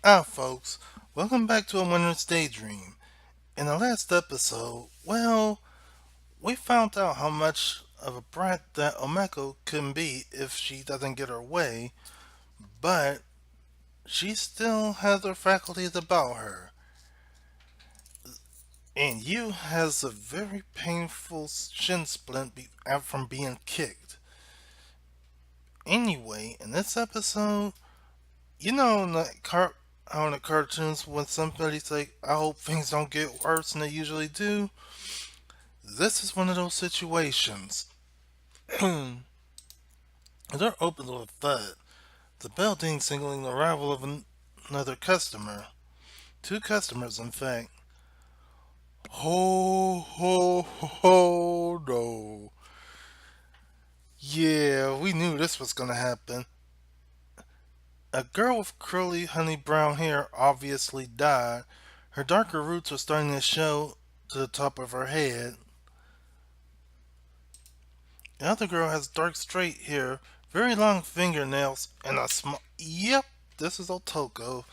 Folks, welcome back to A Winter's Daydream. In the last episode, we found out how much of a brat that Umeko can be if she doesn't get her way, but she still has her faculties about her. And Yuu has a very painful shin splint from being kicked. Anyway, in this episode, in how in the cartoons when somebody's like, I hope things don't get worse than they usually do? This is one of those situations. The door opens with a thud. The bell ding signaling the arrival of another customer. Two customers, in fact. Ho, ho, ho, no. Yeah, we knew this was gonna happen. A girl with curly honey brown hair obviously died. Her darker roots were starting to show to the top of her head. The other girl has dark straight hair, very long fingernails, and a small. Yep, this is Otoko.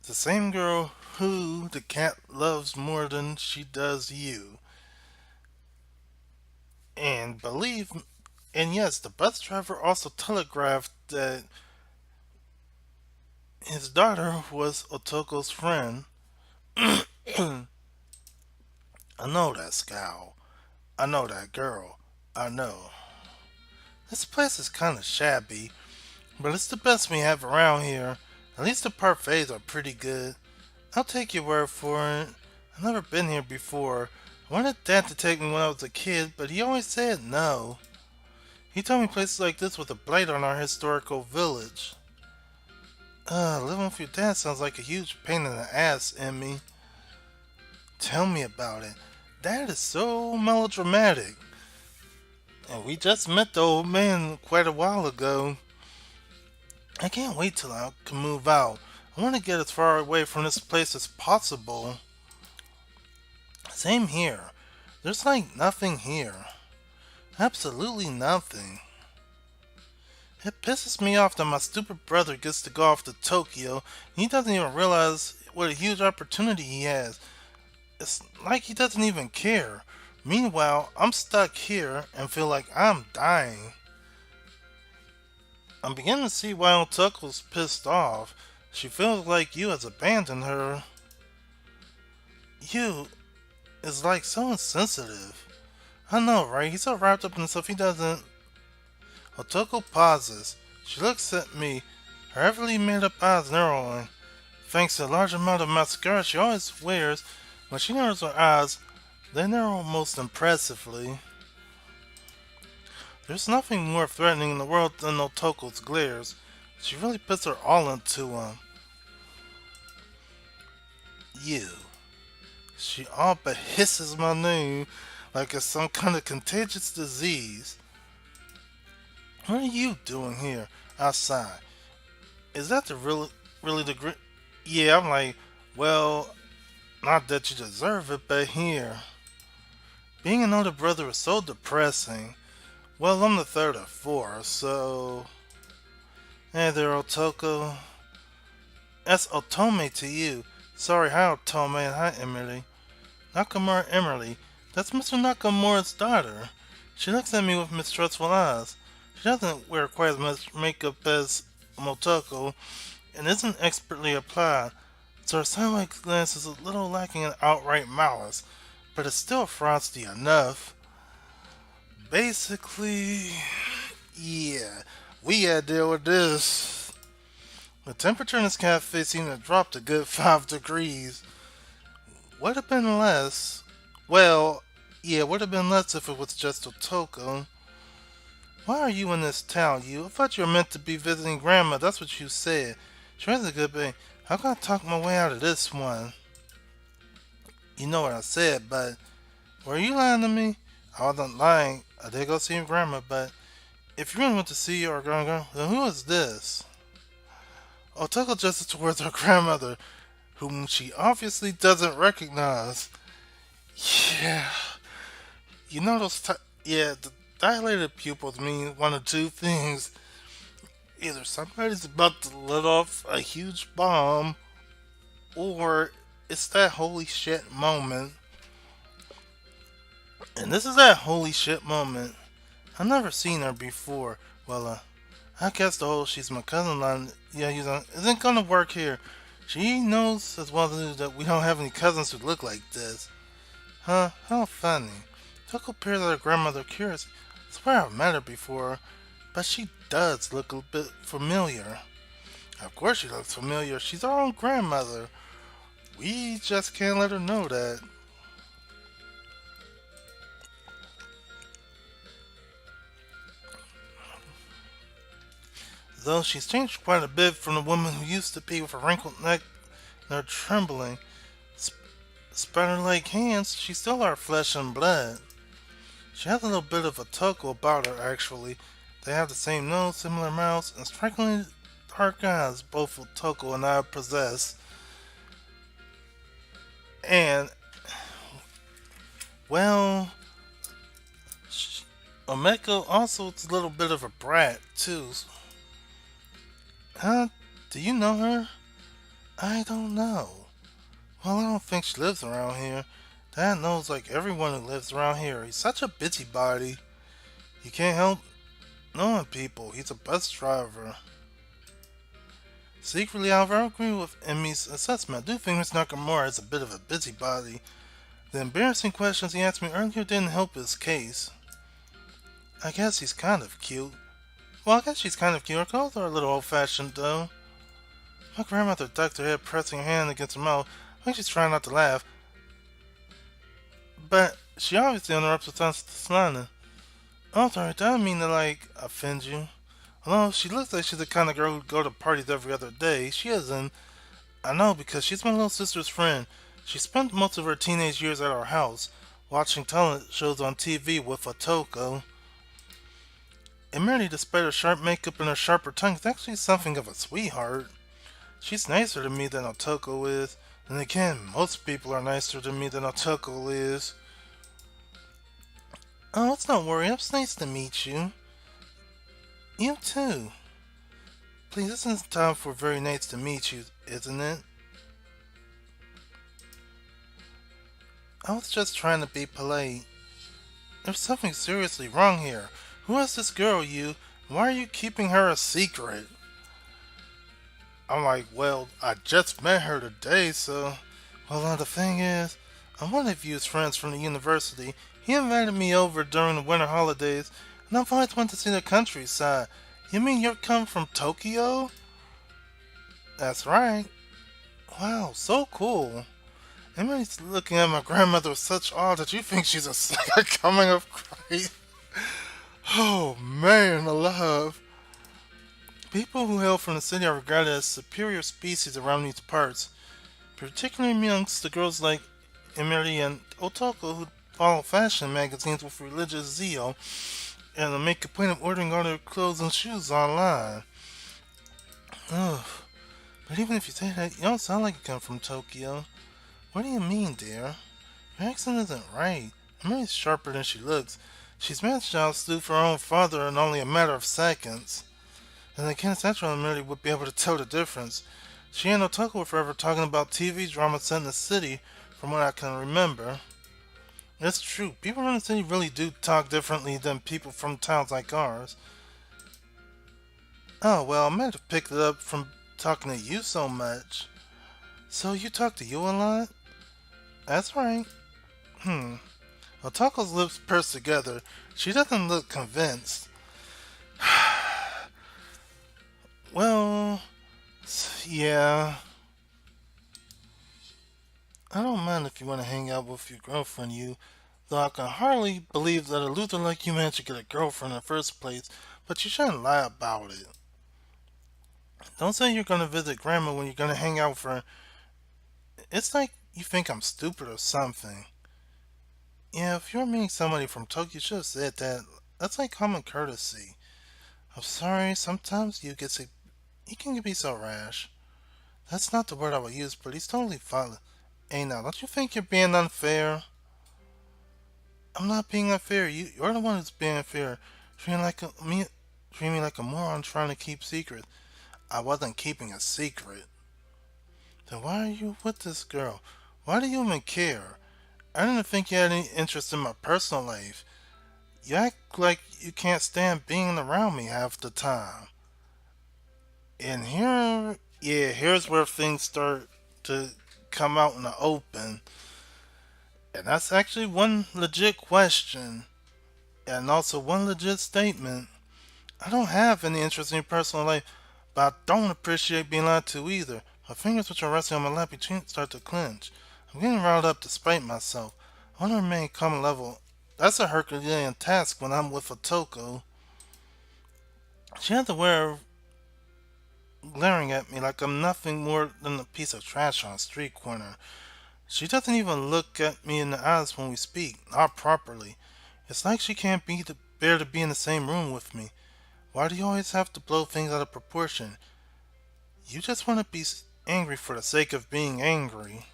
The same girl who the cat loves more than she does you. And believe. And yes, the bus driver also telegraphed that his daughter was Otoko's friend. I know that scowl. I know that girl. I know. This place is kinda shabby, but it's the best we have around here. At least the parfaits are pretty good. I'll take your word for it. I've never been here before. I wanted Dad to take me when I was a kid, but he always said no. He told me places like this was a blight on our historical village. Living with your dad sounds like a huge pain in the ass, Emmy. Tell me about it. Dad is so melodramatic. And we just met the old man quite a while ago. I can't wait till I can move out. I want to get as far away from this place as possible. Same here. There's like nothing here. Absolutely nothing. It pisses me off that my stupid brother gets to go off to Tokyo and he doesn't even realize what a huge opportunity he has. It's like he doesn't even care. Meanwhile, I'm stuck here and feel like I'm dying. I'm beginning to see why Otoko's pissed off. She feels like you has abandoned her. You is like so insensitive. I know, right? He's so wrapped up in stuff he doesn't. Otoko pauses. She looks at me, her heavily made up eyes narrowing. Thanks to the large amount of mascara she always wears, when she narrows her eyes, they narrow most impressively. There's nothing more threatening in the world than Otoko's glares. She really puts her all into him. You. She all but hisses my name like it's some kind of contagious disease. What are you doing here outside? Is that the really the grit? Yeah, I'm like, well, not that you deserve it, but here. Being an older brother is so depressing. Well, I'm the third of four, so. Hey there, Otoko. That's Otome to you. Sorry, hi Otome and hi Emiri. Nakamura Emily. That's Mr. Nakamura's daughter. She looks at me with mistrustful eyes. She doesn't wear quite as much makeup as Motoko and isn't expertly applied, so her sideways glance is a little lacking in outright malice, but it's still frosty enough. Basically, yeah, we gotta deal with this. The temperature in this cafe seemed to have dropped a good 5 degrees. Would have been less. Well, yeah, would have been less if it was just Otoko. Why are you in this town, you? I thought you were meant to be visiting Grandma. That's what you said. She has a good thing. How can I talk my way out of this one? You know what I said, but were you lying to me? I wasn't lying. I did go see Grandma, but if you really want to see your grandma, then who is this? Otoko gestures towards her grandmother, whom she obviously doesn't recognize. Yeah, yeah, the dilated pupils mean one of two things. Either somebody's about to let off a huge bomb, or it's that holy shit moment. And this is that holy shit moment. I've never seen her before. Well, I guess the whole she's my cousin line, yeah, isn't gonna work here. She knows as well as that we don't have any cousins who look like this. Huh? How funny. Toko appears at her grandmother curious. I swear I've met her before, but she does look a bit familiar. Of course she looks familiar. She's our own grandmother. We just can't let her know that. Though she's changed quite a bit from the woman who used to be with her wrinkled neck and her trembling, spider-like hands, she's still our flesh and blood. She has a little bit of a Otoko about her, actually. They have the same nose, similar mouths, and strikingly dark eyes both Otoko and I possess. And, well, Umeko also is a little bit of a brat, too. Huh? Do you know her? I don't know. Well, I don't think she lives around here. Dad knows like everyone who lives around here. He's such a busybody. You can't help knowing people. He's a bus driver. Secretly, however, I agree with Emmy's assessment. I do think Mr. Nakamura is a bit of a busybody. The embarrassing questions he asked me earlier didn't help his case. I guess he's kind of cute. Well, I guess she's kind of cute. Her clothes are a little old-fashioned, though. My grandmother ducked her head, pressing her hand against her mouth. I think she's trying not to laugh. But she obviously interrupts with smiling. Oh, sorry, I didn't mean to, like, offend you. Although she looks like she's the kind of girl who'd go to parties every other day, she isn't. I know because she's my little sister's friend. She spent most of her teenage years at our house, watching talent shows on TV with Otoko. Emiri, despite her sharp makeup and her sharper tongue, is actually something of a sweetheart. She's nicer to me than Otoko is. And again, most people are nicer to me than Otoko is. Oh, let's not worry. It's nice to meet you. You too. Please, this isn't time for very nice to meet you, isn't it? I was just trying to be polite. There's something seriously wrong here. Who is this girl, you? Why are you keeping her a secret? I'm like, well, I just met her today, so. Well, the thing is, I'm one of Yu's friends from the university. He invited me over during the winter holidays, and I've always wanted to see the countryside. You mean you're come from Tokyo? That's right. Wow, so cool. Emily's looking at my grandmother with such awe that you think she's a sucker coming of Christ. Oh man, alive. People who hail from the city are regarded as superior species around these parts, particularly amongst the girls like Emiri and Otoko who follow fashion magazines with religious zeal and make a point of ordering all their clothes and shoes online. Ugh. But even if you say that, you don't sound like you come from Tokyo. What do you mean, dear? Your accent isn't right. Emiri's sharper than she looks. She's managed to outstoop her own father in only a matter of seconds. And again, it's natural Emiri would be able to tell the difference. She and Otoko were forever talking about TV dramas set in the city, from what I can remember. It's true, people in the city really do talk differently than people from towns like ours. Oh, well, I might have picked it up from talking to you so much. So you talk to you a lot? That's right. Hmm. Otoko's lips pursed together. She doesn't look convinced. Well, yeah. I don't mind if you want to hang out with your girlfriend, you. Though I can hardly believe that a loser like you managed to get a girlfriend in the first place, but you shouldn't lie about it. Don't say you're gonna visit grandma when you're gonna hang out with her. It's like you think I'm stupid or something. Yeah, if you're meeting somebody from Tokyo, you should have said that. That's like common courtesy. I'm sorry, sometimes you can be so rash. That's not the word I would use, but he's totally fine. Hey now, don't you think you're being unfair? I'm not being unfair. You're the one who's being unfair. Treating like me. treat me like a moron trying to keep secrets. I wasn't keeping a secret. Then why are you with this girl? Why do you even care? I didn't think you had any interest in my personal life. You act like you can't stand being around me half the time. And here's where things start to come out in the open. And that's actually one legit question and also one legit statement. I don't have any interest in your personal life, but I don't appreciate being lied to either. My fingers, which are resting on my lap, start to clench. I'm getting riled up despite myself. I want to remain calm level. That's a Herculean task when I'm with Otoko. She has the way of glaring at me like I'm nothing more than a piece of trash on a street corner. She doesn't even look at me in the eyes when we speak, not properly. It's like she can't bear to be in the same room with me. Why do you always have to blow things out of proportion? You just want to be angry for the sake of being angry.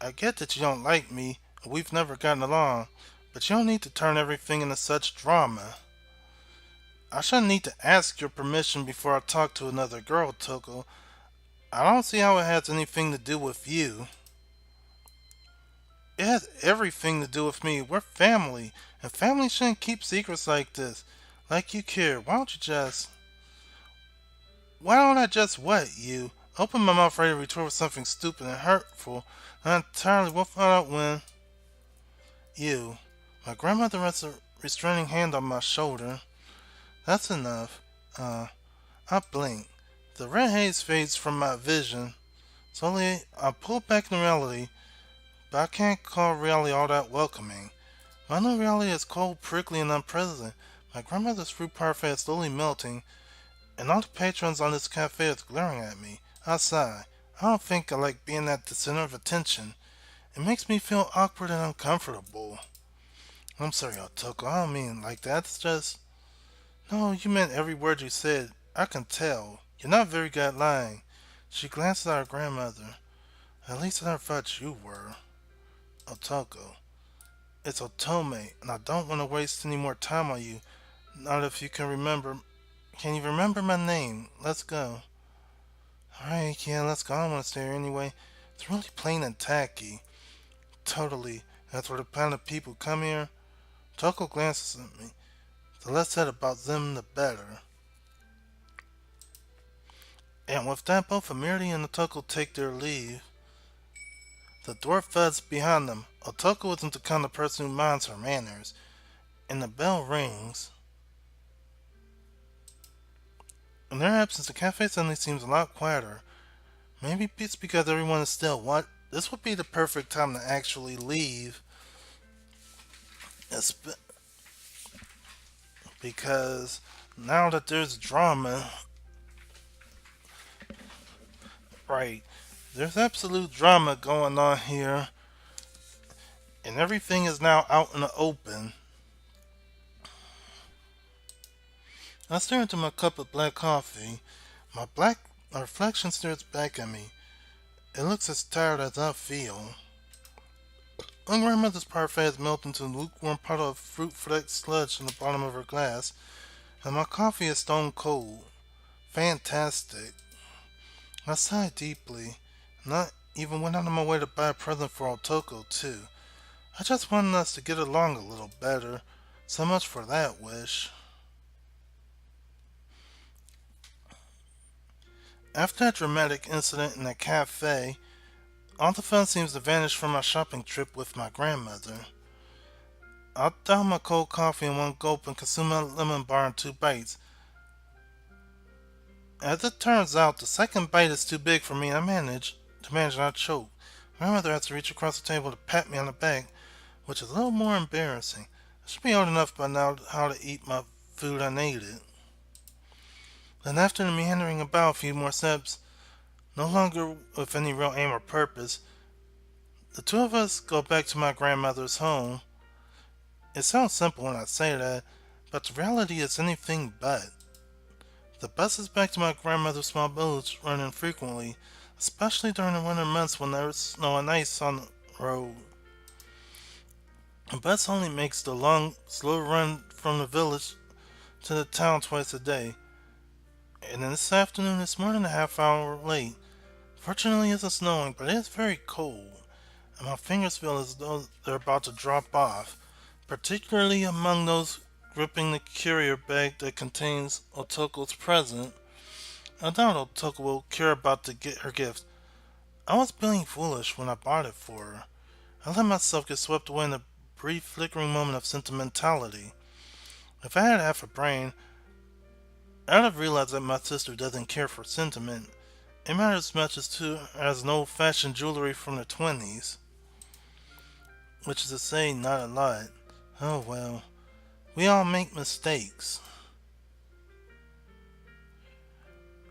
I get that you don't like me, and we've never gotten along, but you don't need to turn everything into such drama. I shouldn't need to ask your permission before I talk to another girl, Toko. I don't see how it has anything to do with you. It has everything to do with me. We're family, and family shouldn't keep secrets like this. Like you care. Why don't I just what, you? Open my mouth ready to retort with something stupid and hurtful. Not entirely will find out when. You. My grandmother rests a restraining hand on my shoulder. That's enough. I blink. The red haze fades from my vision. Slowly, I pull back into reality, but I can't call reality all that welcoming. My new reality is cold, prickly, and unpleasant. My grandmother's fruit parfait is slowly melting, and all the patrons on this cafe is glaring at me. I sigh. I don't think I like being at the center of attention. It makes me feel awkward and uncomfortable. I'm sorry, Otoko. I don't mean like that. It's just. No, you meant every word you said. I can tell. You're not very good at lying. She glances at her grandmother. At least I never thought you were. Otoko. It's Otome, and I don't want to waste any more time on you. Not if you can remember. Can you remember my name? Let's go. Alright, yeah, let's go. I don't want to stay here anyway. It's really plain and tacky. Totally. That's where the kind of people come here. Toko glances at me. The less said about them, the better. And with that, both Emiri and Otoko take their leave. The door thuds behind them. Otoko isn't the kind of person who minds her manners. And the bell rings. In their absence, the cafe suddenly seems a lot quieter. Maybe it's because everyone is still what? This would be the perfect time to actually leave. Because now that there's drama, right, there's absolute drama going on here, and everything is now out in the open. I stare into my cup of black coffee. My reflection stares back at me. It looks as tired as I feel. My grandmother's parfait has melted into a lukewarm puddle of fruit-flecked sludge in the bottom of her glass, and my coffee is stone cold. Fantastic. I sigh deeply. Not even went out of my way to buy a present for Otoko, too. I just wanted us to get along a little better. So much for that wish. After that dramatic incident in the cafe, all the fun seems to vanish from my shopping trip with my grandmother. I'll down my cold coffee in one gulp and consume my lemon bar in 2 bites. As it turns out, the second bite is too big for me and I manage not to choke. My grandmother has to reach across the table to pat me on the back, which is a little more embarrassing. I should be old enough by now how to eat my food unaided. Then after meandering about a few more steps, no longer with any real aim or purpose, the two of us go back to my grandmother's home. It sounds simple when I say that, but the reality is anything but. The bus is back to my grandmother's small village running frequently, especially during the winter months when there's snow and ice on the road. The bus only makes the long, slow run from the village to the town twice a day, and then this morning a half hour late. Fortunately, it's snowing, but it is very cold, and my fingers feel as though they're about to drop off, particularly among those gripping the carrier bag that contains Otoko's present. I doubt Otoko will care about her gift. I was being foolish when I bought it for her. I let myself get swept away in a brief flickering moment of sentimentality. If I had half a brain, I'd have realized that my sister doesn't care for sentiment. It matters as much as an old fashioned jewelry from the 20s, which is to say, not a lot. Oh well, we all make mistakes.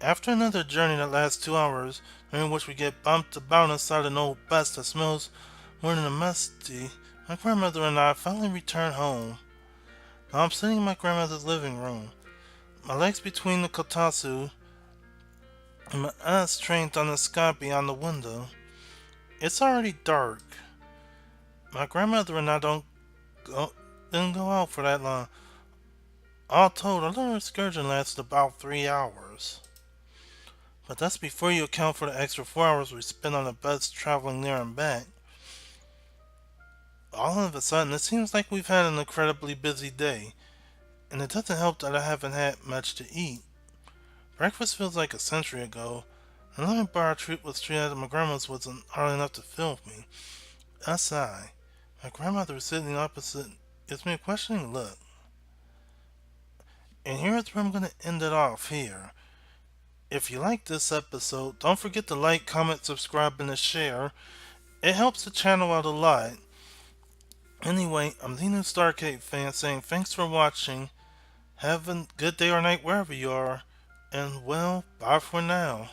After another journey that lasts 2 hours, during which we get bumped about inside an old bus that smells more than a musty, my grandmother and I finally return home. Now I'm sitting in my grandmother's living room, my legs between the kotatsu, and my eyes trained on the sky beyond the window. It's already dark. My grandmother and I go, didn't go out for that long. All told, our little excursion lasted about 3 hours. But that's before you account for the extra 4 hours we spent on the bus traveling there and back. All of a sudden, it seems like we've had an incredibly busy day, and it doesn't help that I haven't had much to eat. Breakfast feels like a century ago, and lemon bar treat was treated at my grandma's wasn't hard enough to fill me. I sigh. My grandmother is sitting opposite, gives me a questioning look. And here's where I'm gonna end it off here. If you like this episode, don't forget to like, comment, subscribe, and to share. It helps the channel out a lot. Anyway, I'm the newstarcadefan saying thanks for watching. Have a good day or night wherever you are. And well, bye for now.